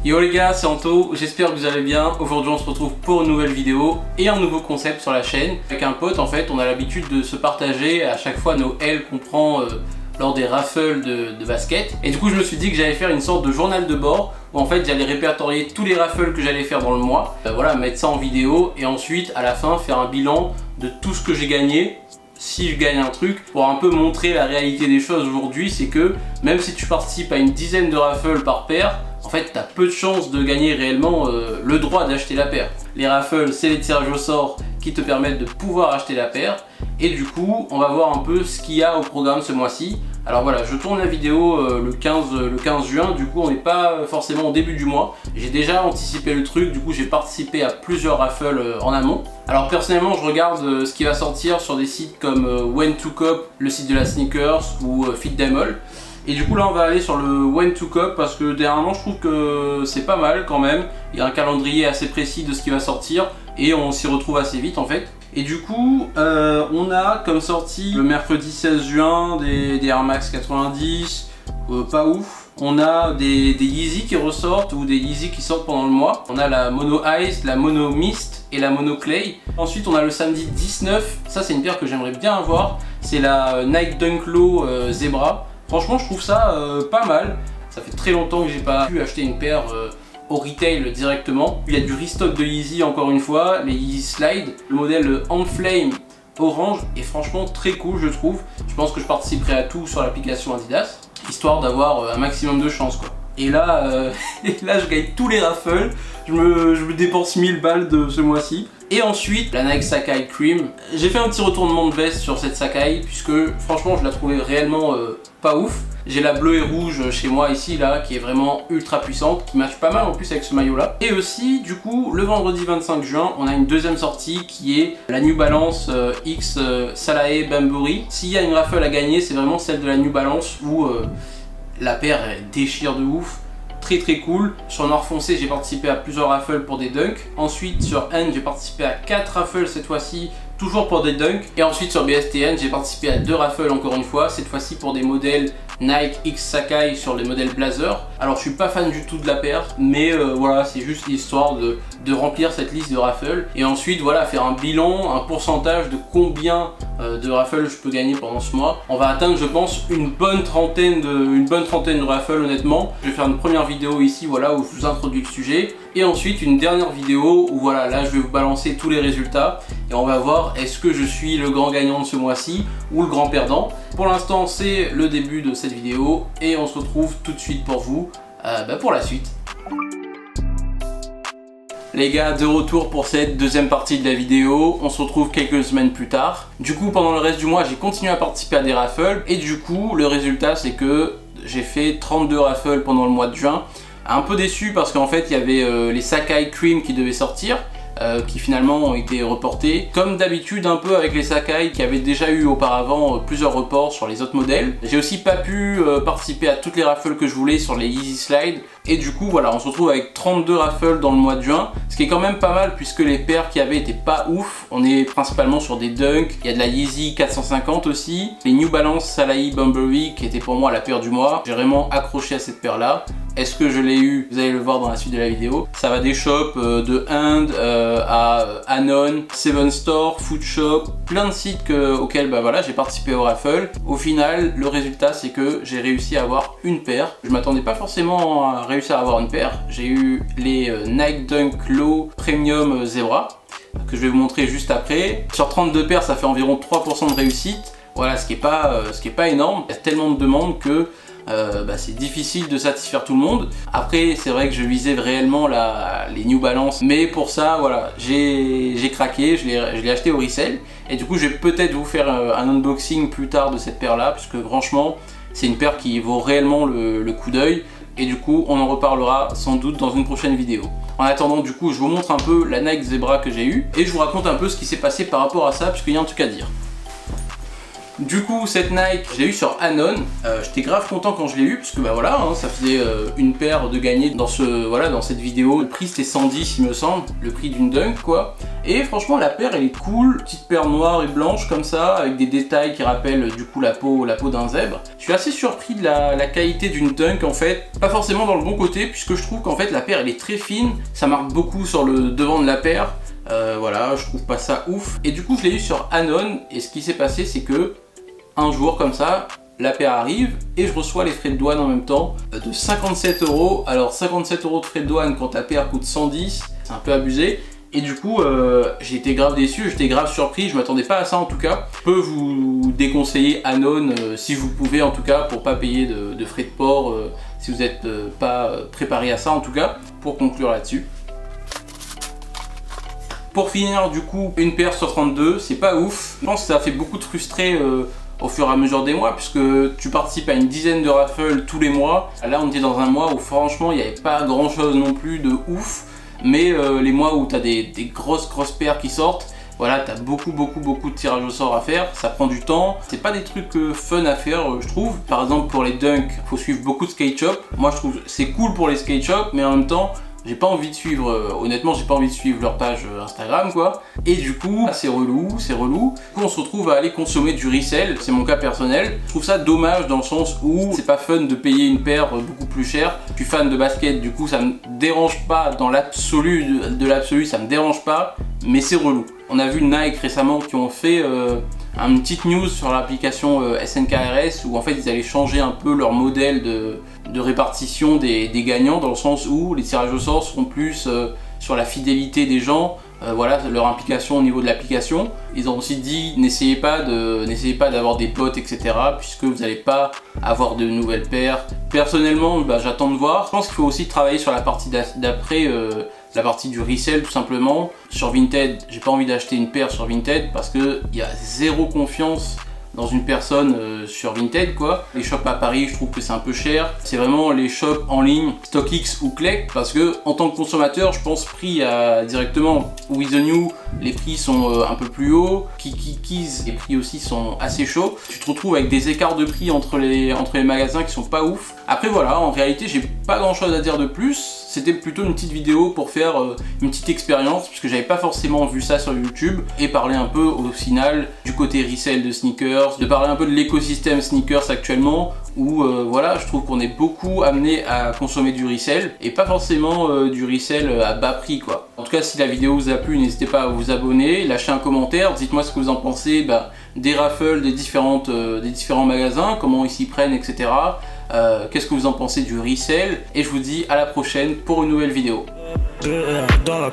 Yo les gars, c'est Anto, j'espère que vous allez bien. Aujourd'hui on se retrouve pour une nouvelle vidéo et un nouveau concept sur la chaîne. Avec un pote en fait, on a l'habitude de se partager à chaque fois nos L qu'on prend lors des raffles de basket. Et du coup je me suis dit que j'allais faire une sorte de journal de bord où en fait j'allais répertorier tous les raffles que j'allais faire dans le mois. Voilà, mettre ça en vidéo et ensuite à la fin faire un bilan de tout ce que j'ai gagné. Si je gagne un truc, pour un peu montrer la réalité des choses aujourd'hui, c'est que même si tu participes à une dizaine de raffles par paire, en fait tu as peu de chances de gagner réellement le droit d'acheter la paire. Les raffles, c'est les tirages au sort qui te permettent de pouvoir acheter la paire. Et du coup, on va voir un peu ce qu'il y a au programme ce mois-ci. Alors voilà, je tourne la vidéo le 15 juin, du coup on n'est pas forcément au début du mois. J'ai déjà anticipé le truc, du coup j'ai participé à plusieurs raffles en amont. Alors personnellement je regarde ce qui va sortir sur des sites comme When2Cop, le site de la sneakers, ou FitDemol. Et du coup là on va aller sur le When2Cop parce que dernièrement je trouve que c'est pas mal quand même. Il y a un calendrier assez précis de ce qui va sortir et on s'y retrouve assez vite en fait. Et du coup, on a comme sortie le mercredi 16 juin des Air Max 90, pas ouf. On a des Yeezy qui ressortent ou des Yeezy qui sortent pendant le mois. On a la Mono Ice, la Mono Mist et la Mono Clay. Ensuite, on a le samedi 19, ça c'est une paire que j'aimerais bien avoir. C'est la Nike Dunk Low Zebra. Franchement, je trouve ça pas mal. Ça fait très longtemps que j'ai pas pu acheter une paire au retail directement. Il y a du restock de Yeezy encore une fois, les Yeezy Slide, le modèle Enflame orange est franchement très cool je trouve. Je pense que je participerai à tout sur l'application Adidas, histoire d'avoir un maximum de chance quoi. Et là, je gagne tous les raffles, je me dépense 1000 balles de ce mois-ci. Et ensuite, la Nike Sacai Cream. J'ai fait un petit retournement de veste sur cette Sacai puisque franchement je la trouvais réellement pas ouf. J'ai la bleue et rouge chez moi ici là qui est vraiment ultra puissante, qui match pas mal en plus avec ce maillot là. Et aussi du coup le vendredi 25 juin on a une deuxième sortie qui est la New Balance X Salae Bambury. S'il y a une raffle à gagner c'est vraiment celle de la New Balance où la paire elle déchire de ouf. Très cool. Sur Noir Foncé j'ai participé à plusieurs raffles pour des dunks. Ensuite sur N j'ai participé à 4 raffles cette fois-ci, toujours pour des dunks. Et ensuite sur BSTN j'ai participé à 2 raffles encore une fois, cette fois-ci pour des modèles Nike X Sacai sur les modèles Blazer. Alors je suis pas fan du tout de la paire, mais voilà, c'est juste l'histoire de remplir cette liste de raffles. Et ensuite voilà, faire un bilan, un pourcentage de combien de raffles je peux gagner pendant ce mois. On va atteindre je pense une bonne trentaine de raffles honnêtement. Je vais faire une première vidéo ici voilà où je vous introduis le sujet. Et ensuite une dernière vidéo où voilà, là je vais vous balancer tous les résultats. Et on va voir est-ce que je suis le grand gagnant de ce mois-ci ou le grand perdant. Pour l'instant c'est le début de cette vidéo et on se retrouve tout de suite pour vous pour la suite. Les gars, de retour pour cette deuxième partie de la vidéo, on se retrouve quelques semaines plus tard. Du coup pendant le reste du mois j'ai continué à participer à des raffles et du coup le résultat c'est que j'ai fait 32 raffles pendant le mois de juin. Un peu déçu parce qu'en fait il y avait les Sacai Cream qui devaient sortir, qui finalement ont été reportés. Comme d'habitude un peu avec les Sacai qui avaient déjà eu auparavant plusieurs reports sur les autres modèles. J'ai aussi pas pu participer à toutes les raffles que je voulais sur les Yeezy Slide. Et du coup voilà, on se retrouve avec 32 raffles dans le mois de juin, ce qui est quand même pas mal puisque les paires qu'il y avait étaient pas ouf. On est principalement sur des Dunk, il y a de la Yeezy 450 aussi, les New Balance Salae Bambury qui était pour moi la paire du mois. J'ai vraiment accroché à cette paire là. Est-ce que je l'ai eu? Vous allez le voir dans la suite de la vidéo. Ça va des shops de Inde à Anon, Seven Store, Food Shop, plein de sites auxquels voilà, j'ai participé au raffle. Au final, le résultat c'est que j'ai réussi à avoir une paire. Je m'attendais pas forcément à réussir à avoir une paire. J'ai eu les Nike Dunk Low Premium Zebra que je vais vous montrer juste après. Sur 32 paires ça fait environ 3% de réussite. Voilà, ce qui est pas énorme. Il y a tellement de demandes que c'est difficile de satisfaire tout le monde. Après c'est vrai que je visais réellement les New Balance, mais pour ça voilà, j'ai craqué, je l'ai acheté au resell. Et du coup je vais peut-être vous faire un unboxing plus tard de cette paire là, puisque franchement c'est une paire qui vaut réellement le coup d'œil. Et du coup on en reparlera sans doute dans une prochaine vidéo. En attendant du coup je vous montre un peu la Nike Zebra que j'ai eue et je vous raconte un peu ce qui s'est passé par rapport à ça, puisqu'il y a un truc à dire. Du coup, cette Nike, je l'ai eu sur Anon. J'étais grave content quand je l'ai eu parce que bah voilà, hein, ça faisait une paire de gagner dans dans cette vidéo. Le prix c'était 110 il me semble, le prix d'une Dunk quoi. Et franchement la paire elle est cool, petite paire noire et blanche comme ça, avec des détails qui rappellent du coup la peau d'un zèbre. Je suis assez surpris de la qualité d'une Dunk en fait, pas forcément dans le bon côté puisque je trouve qu'en fait la paire elle est très fine, ça marque beaucoup sur le devant de la paire. Voilà, je trouve pas ça ouf. Et du coup je l'ai eu sur Anon et ce qui s'est passé c'est que un jour comme ça, la paire arrive et je reçois les frais de douane en même temps de 57 €. Alors 57 € de frais de douane quand ta paire coûte 110, c'est un peu abusé. Et du coup, j'ai été grave déçu, j'étais grave surpris, je m'attendais pas à ça en tout cas. Je peux vous déconseiller Anon si vous pouvez en tout cas pour pas payer de frais de port si vous n'êtes pas préparé à ça en tout cas, pour conclure là-dessus. Pour finir du coup, une paire sur 32, c'est pas ouf. Je pense que ça a fait beaucoup de frustrés au fur et à mesure des mois puisque tu participes à une dizaine de raffles tous les mois. Là on était dans un mois où franchement il n'y avait pas grand chose non plus de ouf, mais les mois où tu as des grosses paires qui sortent, voilà, tu as beaucoup de tirages au sort à faire, ça prend du temps, c'est pas des trucs fun à faire je trouve. Par exemple pour les Dunk, il faut suivre beaucoup de skate shop. Moi je trouve c'est cool pour les skate shop, mais en même temps j'ai pas envie de suivre, honnêtement j'ai pas envie de suivre leur page Instagram quoi. Et du coup c'est relou, Du coup on se retrouve à aller consommer du resell, c'est mon cas personnel. Je trouve ça dommage dans le sens où c'est pas fun de payer une paire beaucoup plus chère. Je suis fan de basket, du coup ça me dérange pas dans l'absolu, de l'absolu ça me dérange pas, mais c'est relou. On a vu Nike récemment qui ont fait une petite news sur l'application SNKRS où en fait ils allaient changer un peu leur modèle de répartition des gagnants, dans le sens où les tirages au sort seront plus sur la fidélité des gens, voilà, leur implication au niveau de l'application. Ils ont aussi dit n'essayez pas d'avoir des potes etc, puisque vous n'allez pas avoir de nouvelles paires. Personnellement bah, j'attends de voir. Je pense qu'il faut aussi travailler sur la partie d'après, la partie du resell tout simplement. Sur Vinted, j'ai pas envie d'acheter une paire sur Vinted parce que il y a zéro confiance dans une personne sur Vinted quoi. Les shops à Paris, je trouve que c'est un peu cher. C'est vraiment les shops en ligne, StockX ou Klek, parce que en tant que consommateur, je pense prix directement. With the New, les prix sont un peu plus hauts. Kiki's, les prix aussi sont assez chauds. Tu te retrouves avec des écarts de prix entre les magasins qui sont pas ouf. Après voilà, en réalité, j'ai pas grand chose à dire de plus. C'était plutôt une petite vidéo pour faire une petite expérience, puisque j'avais pas forcément vu ça sur YouTube, et parler un peu au final du côté resell de sneakers, de parler un peu de l'écosystème sneakers actuellement, où voilà, je trouve qu'on est beaucoup amené à consommer du resell, et pas forcément du resell à bas prix quoi. En tout cas, si la vidéo vous a plu, n'hésitez pas à vous abonner, lâcher un commentaire, dites-moi ce que vous en pensez des raffles des différents magasins, comment ils s'y prennent, etc. Qu'est-ce que vous en pensez du resell, et je vous dis à la prochaine pour une nouvelle vidéo. Dans la